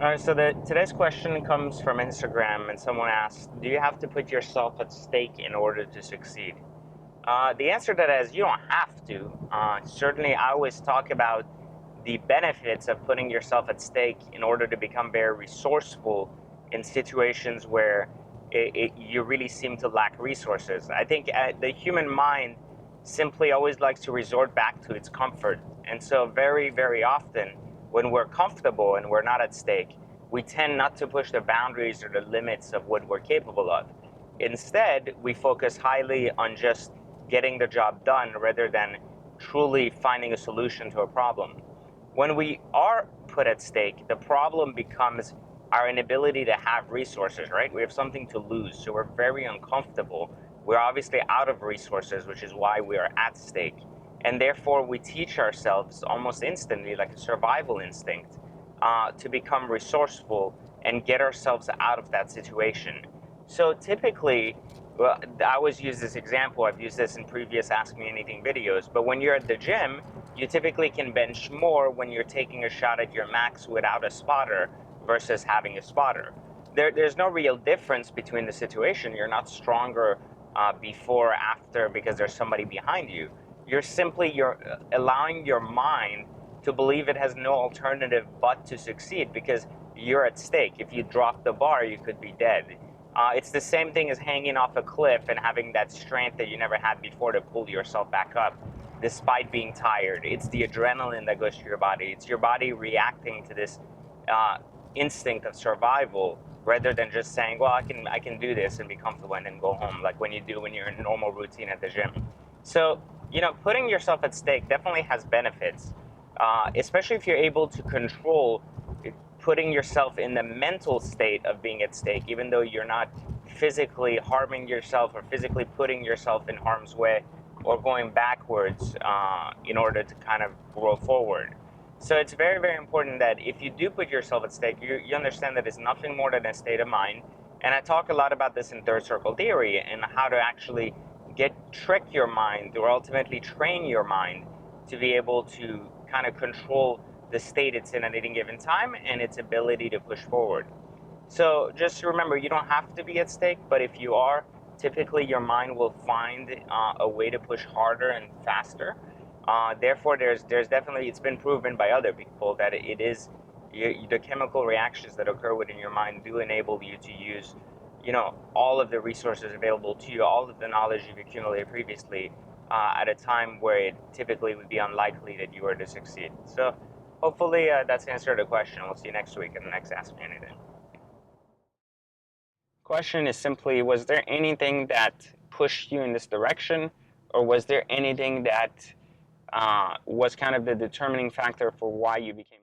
Today's question comes from Instagram, and someone asked, "Do you have to put yourself at stake in order to succeed?" The answer to that is you don't have to. Certainly, I always talk about the benefits of putting yourself at stake in order to become very resourceful in situations where you really seem to lack resources. I think the human mind simply always likes to resort back to its comfort. And so, very, very often, when we're comfortable and we're not at stake, we tend not to push the boundaries or the limits of what we're capable of. Instead, we focus highly on just getting the job done rather than truly finding a solution to a problem. When we are put at stake, the problem becomes our inability to have resources, right? We have something to lose, so we're very uncomfortable. We're obviously out of resources, which is why we are at stake. And therefore, we teach ourselves almost instantly, like a survival instinct, to become resourceful and get ourselves out of that situation. So typically, well, I always use this example. I've used this in previous Ask Me Anything videos. But when you're at the gym, you typically can bench more when you're taking a shot at your max without a spotter versus having a spotter. There's no real difference between the situation. You're not stronger before or after because there's somebody behind you. You're allowing your mind to believe it has no alternative but to succeed because you're at stake. If you drop the bar, you could be dead. It's the same thing as hanging off a cliff and having that strength that you never had before to pull yourself back up, despite being tired. It's the adrenaline that goes through your body. It's your body reacting to this instinct of survival, rather than just saying, "Well, I can do this and be comfortable and then go home," like when you're in a normal routine at the gym. So, putting yourself at stake definitely has benefits, especially if you're able to control putting yourself in the mental state of being at stake, even though you're not physically harming yourself or physically putting yourself in harm's way or going backwards in order to kind of grow forward. So it's very, very important that if you do put yourself at stake, you understand that it's nothing more than a state of mind. And I talk a lot about this in third circle theory and how to actually trick your mind or ultimately train your mind to be able to kind of control the state it's in at any given time and its ability to push forward. So just remember, you don't have to be at stake, but if you are, typically your mind will find a way to push harder and faster. Therefore, there's definitely, it's been proven by other people that it is the chemical reactions that occur within your mind do enable you to use, all of the resources available to you, all of the knowledge you've accumulated previously, at a time where it typically would be unlikely that you were to succeed. So hopefully that's answered the question. We'll see you next week in the next Ask Me Anything. Question is simply, was there anything that pushed you in this direction, or was there anything that was kind of the determining factor for why you became